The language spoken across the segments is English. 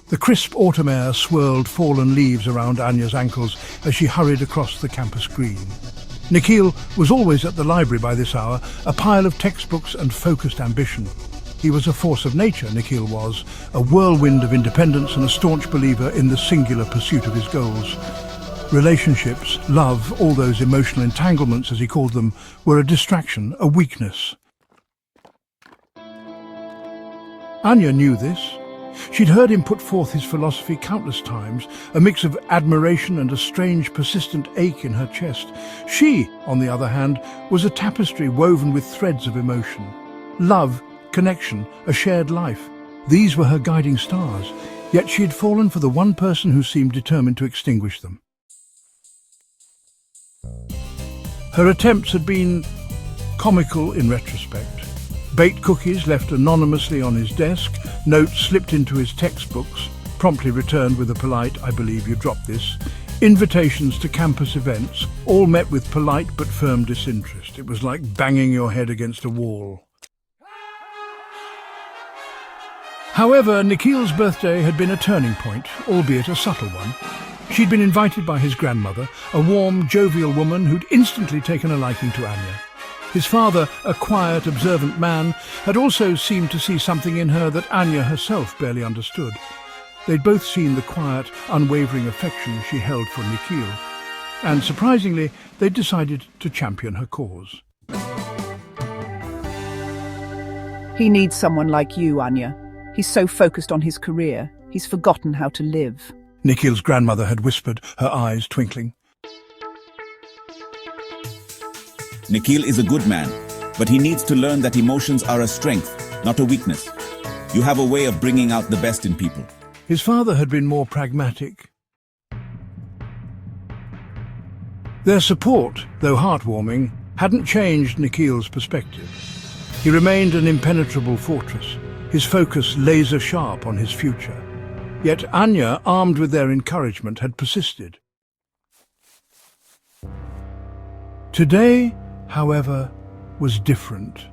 The crisp autumn air swirled fallen leaves around Anya's ankles as she hurried across the campus green. Nikhil was always at the library by this hour, a pile of textbooks and focused ambition. He was a force of nature, Nikhil was, a whirlwind of independence and a staunch believer in the singular pursuit of his goals. Relationships, love, all those emotional entanglements, as he called them, were a distraction, a weakness. Anya knew this. She'd heard him put forth his philosophy countless times, a mix of admiration and a strange, persistent ache in her chest. She, on the other hand, was a tapestry woven with threads of emotion. Love, connection, a shared life. These were her guiding stars, yet she had fallen for the one person who seemed determined to extinguish them. Her attempts had been comical in retrospect. Baked cookies left anonymously on his desk, notes slipped into his textbooks, promptly returned with a polite, "I believe you dropped this," invitations to campus events, all met with polite but firm disinterest. It was like banging your head against a wall. However, Nikhil's birthday had been a turning point, albeit a subtle one. She'd been invited by his grandmother, a warm, jovial woman who'd instantly taken a liking to Anya. His father, a quiet, observant man, had also seemed to see something in her that Anya herself barely understood. They'd both seen the quiet, unwavering affection she held for Nikhil, and surprisingly, they'd decided to champion her cause. He needs someone like you, Anya. He's so focused on his career, he's forgotten how to live. Nikhil's grandmother had whispered, her eyes twinkling. Nikhil is a good man, but he needs to learn that emotions are a strength, not a weakness. You have a way of bringing out the best in people. His father had been more pragmatic. Their support, though heartwarming, hadn't changed Nikhil's perspective. He remained an impenetrable fortress, his focus laser-sharp on his future. Yet Anya, armed with their encouragement, had persisted. Today, however, was different.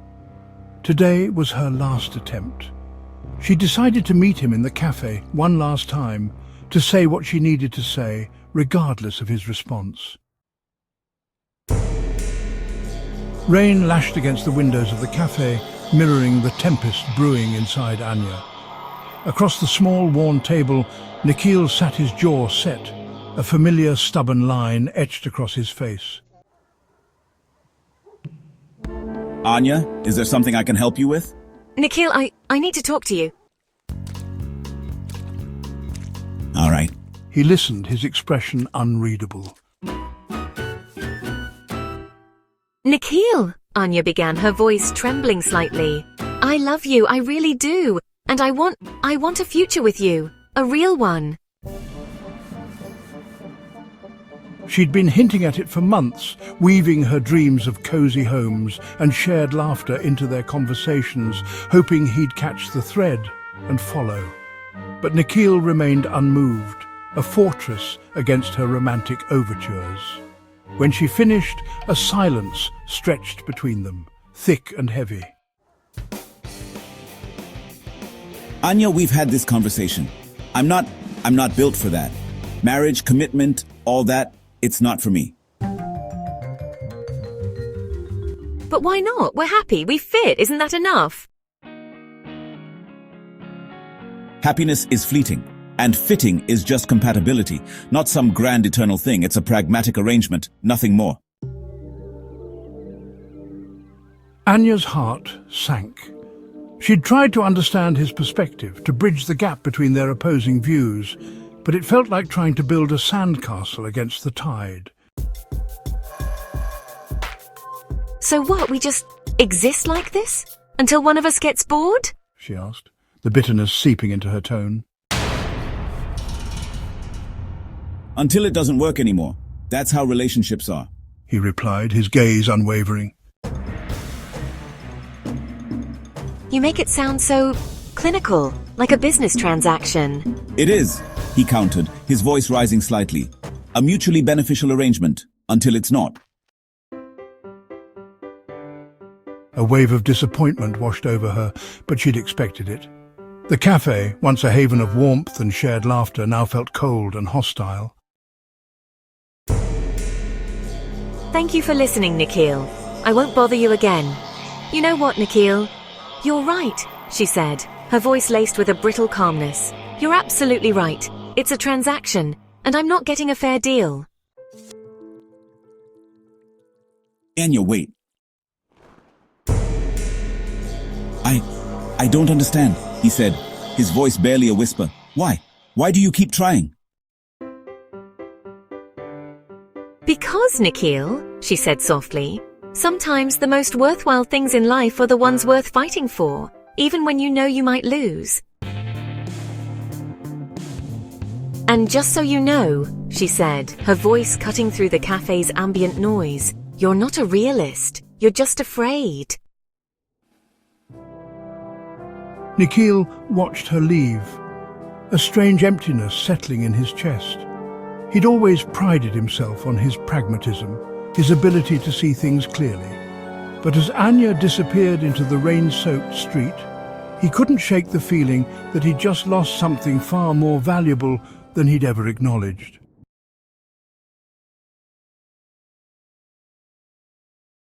Today was her last attempt. She decided to meet him in the café one last time, to say what she needed to say, regardless of his response. Rain lashed against the windows of the café, mirroring the tempest brewing inside Anya. Across the small, worn table, Nikhil sat, his jaw set, a familiar, stubborn line etched across his face. Anya, is there something I can help you with? Nikhil, I need to talk to you. All right. He listened, his expression unreadable. Nikhil, Anya began, her voice trembling slightly. I love you, I really do. And I want a future with you. A real one. She'd been hinting at it for months, weaving her dreams of cozy homes and shared laughter into their conversations, hoping he'd catch the thread and follow. But Nikhil remained unmoved, a fortress against her romantic overtures. When she finished, a silence stretched between them, thick and heavy. Anya, we've had this conversation. I'm not built for that. Marriage, commitment, all that, it's not for me. But why not? We're happy, we fit, isn't that enough? Happiness is fleeting, and fitting is just compatibility, not some grand eternal thing. It's a pragmatic arrangement, nothing more. Anya's heart sank. She'd tried to understand his perspective, to bridge the gap between their opposing views, but it felt like trying to build a sandcastle against the tide. So what, we just exist like this? Until one of us gets bored? She asked, the bitterness seeping into her tone. Until it doesn't work anymore. That's how relationships are. He replied, his gaze unwavering. You make it sound so clinical, like a business transaction. It is, he countered, his voice rising slightly. A mutually beneficial arrangement, until it's not. A wave of disappointment washed over her, but she'd expected it. The café, once a haven of warmth and shared laughter, now felt cold and hostile. Thank you for listening, Nikhil. I won't bother you again. You know what, Nikhil? You're right, she said, her voice laced with a brittle calmness. You're absolutely right. It's a transaction, and I'm not getting a fair deal. Anya, wait. I don't understand, he said, his voice barely a whisper. Why? Why do you keep trying? Because, Nikhil, she said softly, sometimes the most worthwhile things in life are the ones worth fighting for, even when you know you might lose. And just so you know, she said, her voice cutting through the cafe's ambient noise, you're not a realist, you're just afraid. Nikhil watched her leave, a strange emptiness settling in his chest. He'd always prided himself on his pragmatism, his ability to see things clearly. But as Anya disappeared into the rain-soaked street, he couldn't shake the feeling that he'd just lost something far more valuable than he'd ever acknowledged.